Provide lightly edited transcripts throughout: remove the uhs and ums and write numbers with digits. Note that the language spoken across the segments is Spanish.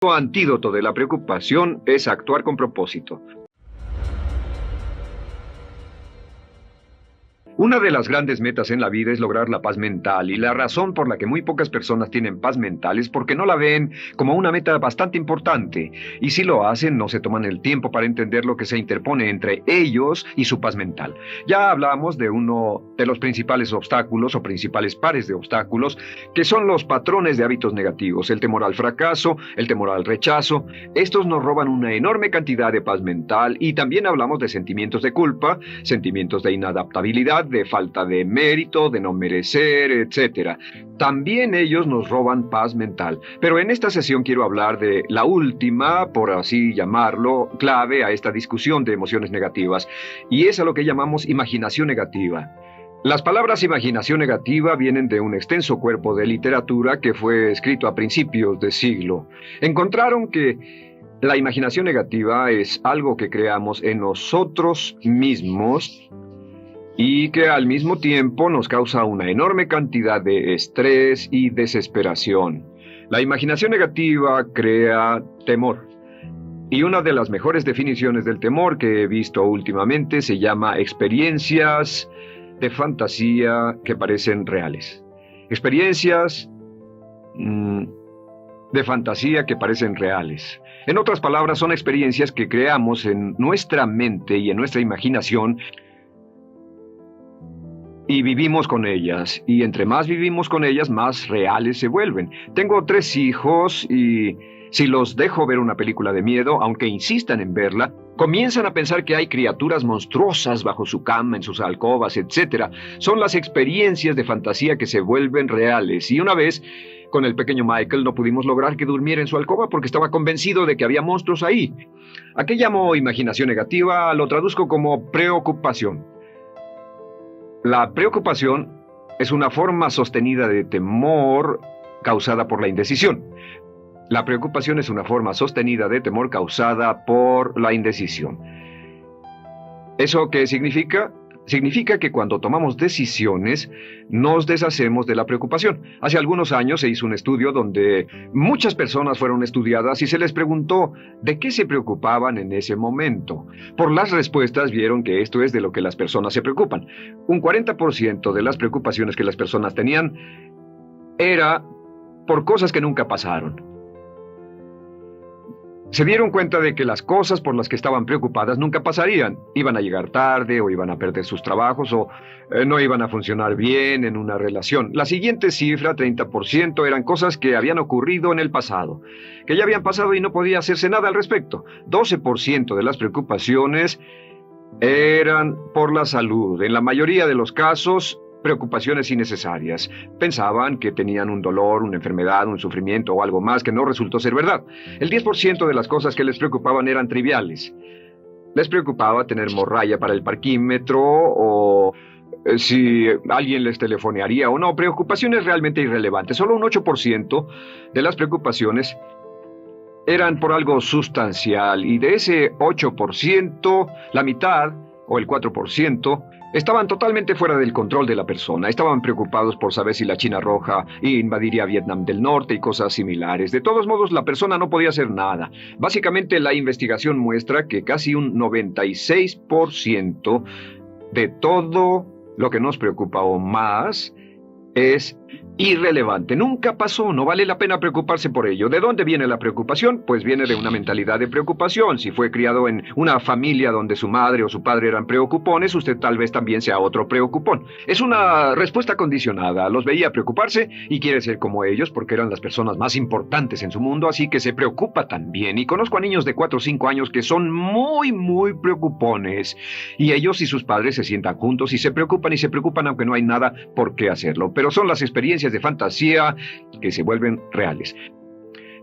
El antídoto de la preocupación es actuar con propósito. Una de las grandes metas en la vida es lograr la paz mental, y la razón por la que muy pocas personas tienen paz mental es porque no la ven como una meta bastante importante, y si lo hacen no se toman el tiempo para entender lo que se interpone entre ellos y su paz mental. Ya hablamos de uno de los principales obstáculos o principales pares de obstáculos, que son los patrones de hábitos negativos, el temor al fracaso, el temor al rechazo. Estos nos roban una enorme cantidad de paz mental, y también hablamos de sentimientos de culpa, sentimientos de inadaptabilidad, de falta de mérito, de no merecer, etc. También ellos nos roban paz mental. Pero en esta sesión quiero hablar de la última, por así llamarlo, clave a esta discusión de emociones negativas, y es a lo que llamamos imaginación negativa. Las palabras imaginación negativa vienen de un extenso cuerpo de literatura que fue escrito a principios de siglo. Encontraron que la imaginación negativa es algo que creamos en nosotros mismos y que al mismo tiempo nos causa una enorme cantidad de estrés y desesperación. La imaginación negativa crea temor. Y una de las mejores definiciones del temor que he visto últimamente se llama experiencias de fantasía que parecen reales. Experiencias de fantasía que parecen reales. En otras palabras, son experiencias que creamos en nuestra mente y en nuestra imaginación, y vivimos con ellas, y entre más vivimos con ellas, más reales se vuelven. Tengo 3 hijos y si los dejo ver una película de miedo, aunque insistan en verla, comienzan a pensar que hay criaturas monstruosas bajo su cama, en sus alcobas, etc. Son las experiencias de fantasía que se vuelven reales. Y una vez, con el pequeño Michael, no pudimos lograr que durmiera en su alcoba porque estaba convencido de que había monstruos ahí. ¿A qué llamo imaginación negativa? Lo traduzco como preocupación. La preocupación es una forma sostenida de temor causada por la indecisión. La preocupación es una forma sostenida de temor causada por la indecisión. ¿Eso qué significa? Significa que cuando tomamos decisiones, nos deshacemos de la preocupación. Hace algunos años se hizo un estudio donde muchas personas fueron estudiadas y se les preguntó de qué se preocupaban en ese momento. Por las respuestas vieron que esto es de lo que las personas se preocupan. Un 40% de las preocupaciones que las personas tenían era por cosas que nunca pasaron. Se dieron cuenta de que las cosas por las que estaban preocupadas nunca pasarían. Iban a llegar tarde, o iban a perder sus trabajos, o no iban a funcionar bien en una relación. La siguiente cifra, 30%, eran cosas que habían ocurrido en el pasado, que ya habían pasado y no podía hacerse nada al respecto. 12% de las preocupaciones eran por la salud. En la mayoría de los casos, preocupaciones innecesarias. Pensaban que tenían un dolor, una enfermedad, un sufrimiento o algo más que no resultó ser verdad. El 10% de las cosas que les preocupaban eran triviales. Les preocupaba tener morralla para el parquímetro o si alguien les telefonearía o no. Preocupaciones realmente irrelevantes. Solo un 8% de las preocupaciones eran por algo sustancial, y de ese 8%, la mitad o el 4% estaban totalmente fuera del control de la persona. Estaban preocupados por saber si la China Roja invadiría Vietnam del Norte y cosas similares. De todos modos, la persona no podía hacer nada. Básicamente, la investigación muestra que casi un 96% de todo lo que nos preocupa o más es irrelevante. Nunca pasó, no vale la pena preocuparse por ello. ¿De dónde viene la preocupación? Pues viene de una mentalidad de preocupación. Si fue criado en una familia donde su madre o su padre eran preocupones, usted tal vez también sea otro preocupón. Es una respuesta condicionada. Los veía preocuparse y quiere ser como ellos porque eran las personas más importantes en su mundo, así que se preocupa también. Y conozco a niños de 4 o 5 años que son muy preocupones. Y ellos y sus padres se sientan juntos y se preocupan aunque no hay nada por qué hacerlo. Pero son las experiencias de fantasía que se vuelven reales.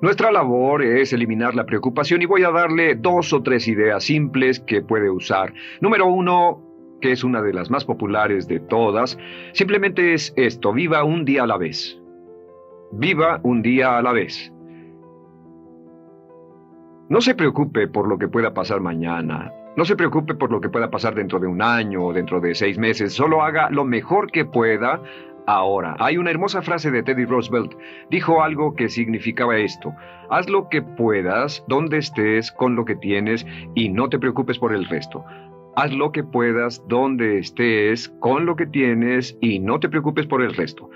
Nuestra labor es eliminar la preocupación, y voy a darle 2 o 3 ideas simples que puede usar. Número 1, que es una de las más populares de todas, simplemente es esto: viva un día a la vez. Viva un día a la vez. No se preocupe por lo que pueda pasar mañana. No se preocupe por lo que pueda pasar dentro de un año o dentro de 6 meses. Solo haga lo mejor que pueda ahora. Hay una hermosa frase de Teddy Roosevelt. Dijo algo que significaba esto: haz lo que puedas, donde estés, con lo que tienes, y no te preocupes por el resto. Haz lo que puedas, donde estés, con lo que tienes, y no te preocupes por el resto.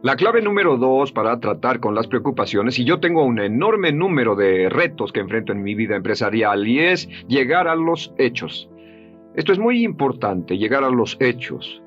La clave número 2 para tratar con las preocupaciones, y yo tengo un enorme número de retos que enfrento en mi vida empresarial, y es llegar a los hechos. Esto es muy importante, llegar a los hechos.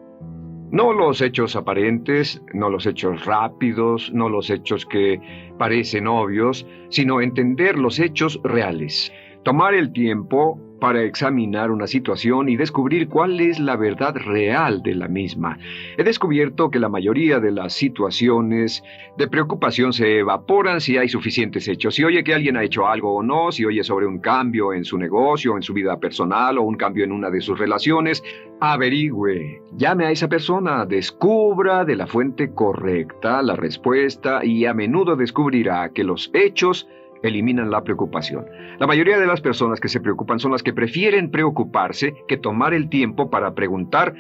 No los hechos aparentes, no los hechos rápidos, no los hechos que parecen obvios, sino entender los hechos reales. Tomar el tiempo para examinar una situación y descubrir cuál es la verdad real de la misma. He descubierto que la mayoría de las situaciones de preocupación se evaporan si hay suficientes hechos. Si oye que alguien ha hecho algo o no, si oye sobre un cambio en su negocio, en su vida personal o un cambio en una de sus relaciones, averigüe, llame a esa persona, descubra de la fuente correcta la respuesta y a menudo descubrirá que los hechos eliminan la preocupación. La mayoría de las personas que se preocupan son las que prefieren preocuparse que tomar el tiempo para preguntar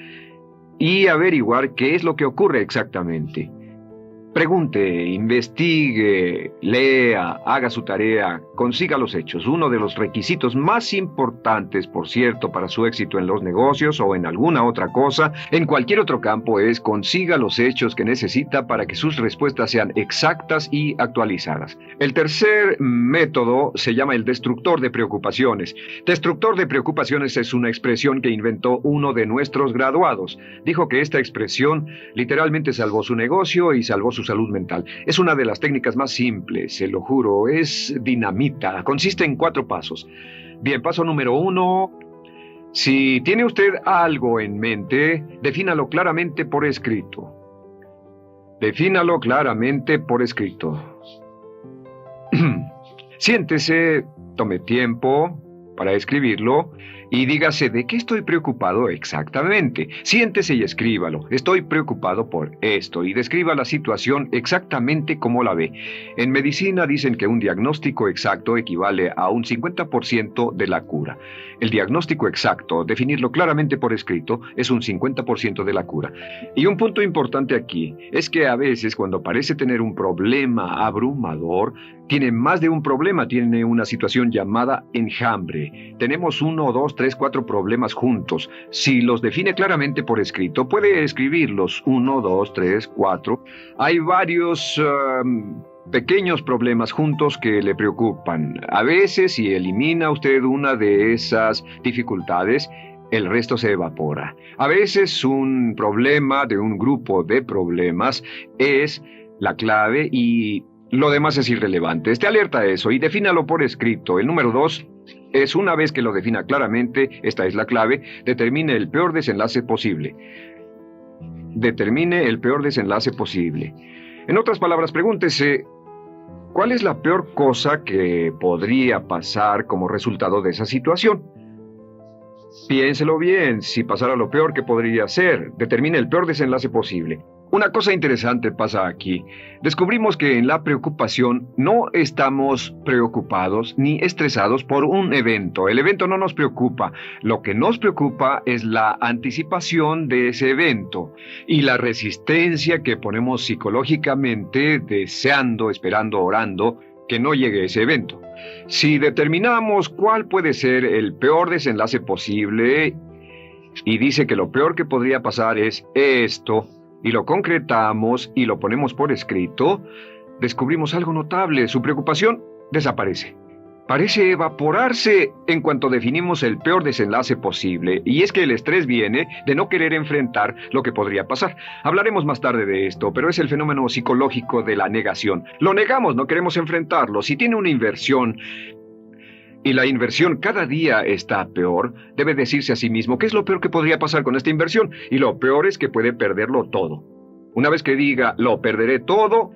y averiguar qué es lo que ocurre exactamente. Pregunte, investigue, lea, haga su tarea, consiga los hechos. Uno de los requisitos más importantes, por cierto, para su éxito en los negocios o en alguna otra cosa, en cualquier otro campo, es consiga los hechos que necesita para que sus respuestas sean exactas y actualizadas. El tercer método se llama el destructor de preocupaciones. Destructor de preocupaciones es una expresión que inventó uno de nuestros graduados. Dijo que esta expresión literalmente salvó su negocio y salvó su salud mental. Es una de las técnicas más simples, se lo juro, es dinamita. Consiste en 4 pasos. Bien, paso número 1. Si tiene usted algo en mente, defínalo claramente por escrito. Defínalo claramente por escrito. Siéntese, tome tiempo para escribirlo y dígase de qué estoy preocupado exactamente. Siéntese y escríbalo. Estoy preocupado por esto y describa la situación exactamente como la ve. En medicina dicen que un diagnóstico exacto equivale a un 50% de la cura. El diagnóstico exacto, definirlo claramente por escrito, es un 50% de la cura. Y un punto importante aquí es que a veces cuando parece tener un problema abrumador, tiene más de un problema, tiene una situación llamada enjambre. Tenemos 1, 2, 3, 4 problemas juntos. Si los define claramente por escrito, puede escribirlos 1, 2, 3, 4. Hay varios pequeños problemas juntos que le preocupan. A veces, si elimina usted una de esas dificultades, el resto se evapora. A veces un problema de un grupo de problemas es la clave y lo demás es irrelevante. Esté alerta a eso y defínalo por escrito. El número 2 es, una vez que lo defina claramente, esta es la clave, determine el peor desenlace posible. Determine el peor desenlace posible. En otras palabras, pregúntese, ¿cuál es la peor cosa que podría pasar como resultado de esa situación? Piénselo bien, si pasara lo peor que podría ser, determine el peor desenlace posible. Una cosa interesante pasa aquí. Descubrimos que en la preocupación no estamos preocupados ni estresados por un evento. El evento no nos preocupa. Lo que nos preocupa es la anticipación de ese evento y la resistencia que ponemos psicológicamente deseando, esperando, orando que no llegue ese evento. Si determinamos cuál puede ser el peor desenlace posible y dice que lo peor que podría pasar es esto, y lo concretamos y lo ponemos por escrito, descubrimos algo notable. Su preocupación desaparece. Parece evaporarse en cuanto definimos el peor desenlace posible, y es que el estrés viene de no querer enfrentar lo que podría pasar. Hablaremos más tarde de esto, pero es el fenómeno psicológico de la negación. Lo negamos, no queremos enfrentarlo. Si tiene una inversión y la inversión cada día está peor, debe decirse a sí mismo qué es lo peor que podría pasar con esta inversión, y lo peor es que puede perderlo todo. Una vez que diga, lo perderé todo,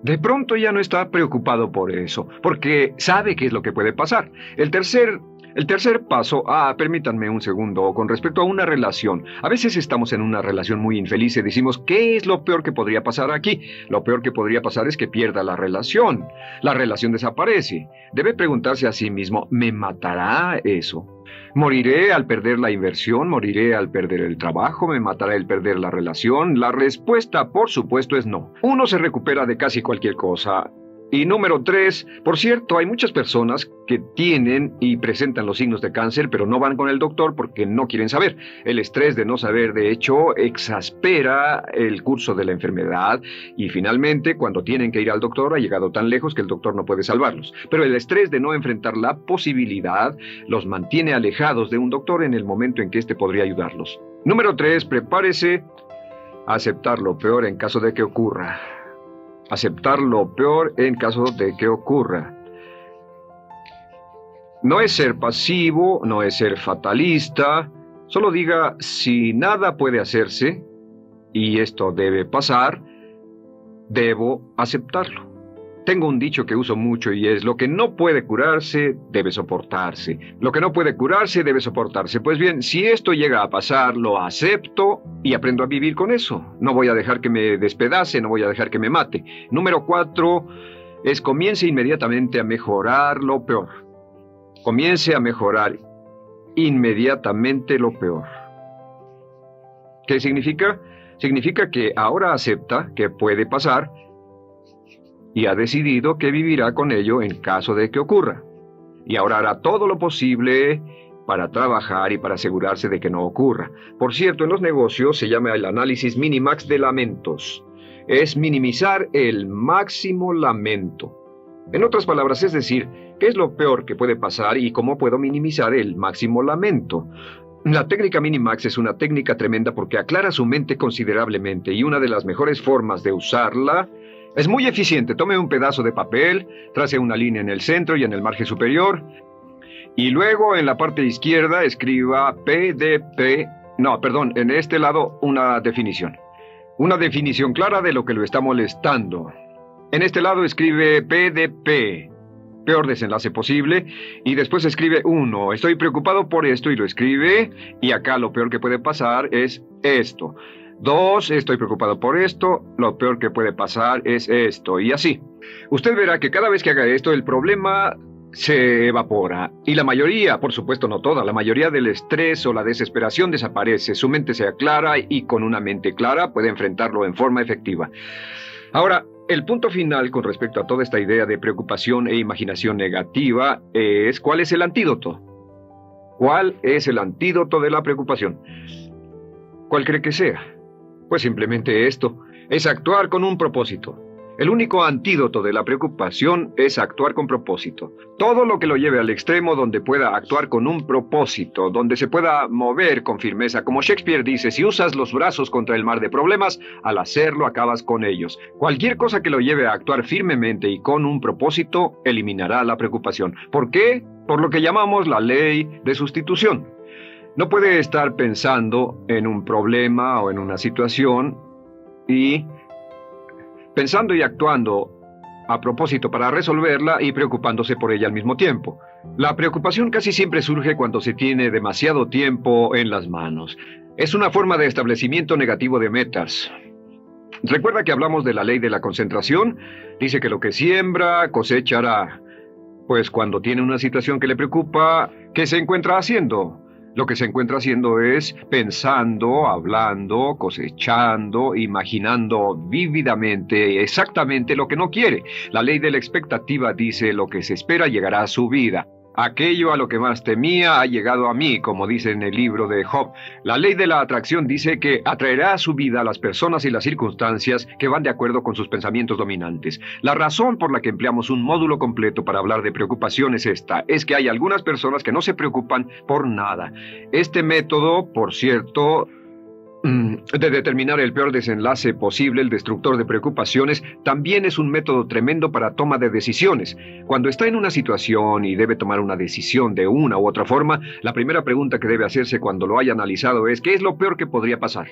de pronto ya no está preocupado por eso, porque sabe qué es lo que puede pasar. El tercer paso, permítanme un segundo, con respecto a una relación. A veces estamos en una relación muy infeliz y decimos, ¿qué es lo peor que podría pasar aquí? Lo peor que podría pasar es que pierda la relación. La relación desaparece. Debe preguntarse a sí mismo, ¿me matará eso? ¿Moriré al perder la inversión? ¿Moriré al perder el trabajo? ¿Me matará el perder la relación? La respuesta, por supuesto, es no. Uno se recupera de casi cualquier cosa. Y número 3, por cierto, hay muchas personas que tienen y presentan los signos de cáncer, pero no van con el doctor porque no quieren saber. El estrés de no saber, de hecho, exaspera el curso de la enfermedad y finalmente, cuando tienen que ir al doctor, ha llegado tan lejos que el doctor no puede salvarlos. Pero el estrés de no enfrentar la posibilidad los mantiene alejados de un doctor en el momento en que éste podría ayudarlos. Número 3, prepárese a aceptar lo peor en caso de que ocurra. Aceptar lo peor en caso de que ocurra. No es ser pasivo, no es ser fatalista, solo diga si nada puede hacerse, y esto debe pasar, debo aceptarlo. Tengo un dicho que uso mucho y es: lo que no puede curarse, debe soportarse. Lo que no puede curarse, debe soportarse. Pues bien, si esto llega a pasar, lo acepto y aprendo a vivir con eso. No voy a dejar que me despedace, no voy a dejar que me mate. Número 4 es: comience inmediatamente a mejorar lo peor. Comience a mejorar inmediatamente lo peor. ¿Qué significa? Significa que ahora acepta que puede pasar y ha decidido que vivirá con ello en caso de que ocurra. Y ahora hará todo lo posible para trabajar y para asegurarse de que no ocurra. Por cierto, en los negocios se llama el análisis minimax de lamentos. Es minimizar el máximo lamento. En otras palabras, es decir, ¿qué es lo peor que puede pasar y cómo puedo minimizar el máximo lamento? La técnica Minimax es una técnica tremenda porque aclara su mente considerablemente y una de las mejores formas de usarla es muy eficiente. Tome un pedazo de papel, trace una línea en el centro y en el margen superior, y luego en la parte izquierda escriba en este lado una definición. Una definición clara de lo que lo está molestando. En este lado escribe PDP, peor desenlace posible, y después escribe 1, estoy preocupado por esto, y lo escribe, y acá lo peor que puede pasar es esto. 2, estoy preocupado por esto, lo peor que puede pasar es esto, y así. Usted verá que cada vez que haga esto, el problema se evapora, y la mayoría, por supuesto no toda, la mayoría del estrés o la desesperación desaparece, su mente se aclara, y con una mente clara puede enfrentarlo en forma efectiva. Ahora, el punto final con respecto a toda esta idea de preocupación e imaginación negativa es: ¿cuál es el antídoto? ¿Cuál es el antídoto de la preocupación? ¿Cuál cree que sea? Pues simplemente esto, es actuar con un propósito. El único antídoto de la preocupación es actuar con propósito. Todo lo que lo lleve al extremo donde pueda actuar con un propósito, donde se pueda mover con firmeza. Como Shakespeare dice, si usas los brazos contra el mar de problemas, al hacerlo acabas con ellos. Cualquier cosa que lo lleve a actuar firmemente y con un propósito, eliminará la preocupación. ¿Por qué? Por lo que llamamos la ley de sustitución. No puede estar pensando en un problema o en una situación y pensando y actuando a propósito para resolverla y preocupándose por ella al mismo tiempo. La preocupación casi siempre surge cuando se tiene demasiado tiempo en las manos. Es una forma de establecimiento negativo de metas. ¿Recuerda que hablamos de la ley de la concentración? Dice que lo que siembra, cosechará. Pues cuando tiene una situación que le preocupa, ¿qué se encuentra haciendo? Lo que se encuentra haciendo es pensando, hablando, cosechando, imaginando vívidamente exactamente lo que no quiere. La ley de la expectativa dice: lo que se espera llegará a su vida. Aquello a lo que más temía ha llegado a mí, como dice en el libro de Job. La ley de la atracción dice que atraerá a su vida a las personas y las circunstancias que van de acuerdo con sus pensamientos dominantes. La razón por la que empleamos un módulo completo para hablar de preocupación es esta: es que hay algunas personas que no se preocupan por nada. Este método, por cierto, de determinar el peor desenlace posible, el destructor de preocupaciones, también es un método tremendo para toma de decisiones. Cuando está en una situación y debe tomar una decisión de una u otra forma, la primera pregunta que debe hacerse cuando lo haya analizado es: ¿qué es lo peor que podría pasar?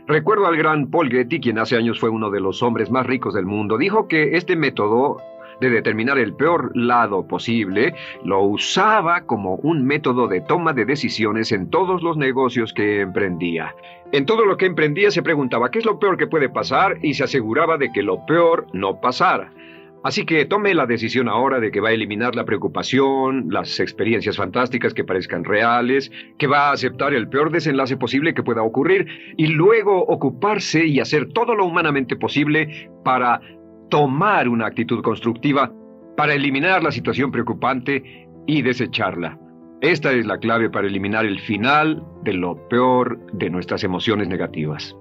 Recuerdo al gran Paul Getty, quien hace años fue uno de los hombres más ricos del mundo. Dijo que este método de determinar el peor lado posible, lo usaba como un método de toma de decisiones en todos los negocios que emprendía. En todo lo que emprendía se preguntaba: ¿qué es lo peor que puede pasar? Y se aseguraba de que lo peor no pasara. Así que tome la decisión ahora de que va a eliminar la preocupación, las experiencias fantásticas que parezcan reales, que va a aceptar el peor desenlace posible que pueda ocurrir y luego ocuparse y hacer todo lo humanamente posible para tomar una actitud constructiva, para eliminar la situación preocupante y desecharla. Esta es la clave para eliminar el final de lo peor de nuestras emociones negativas.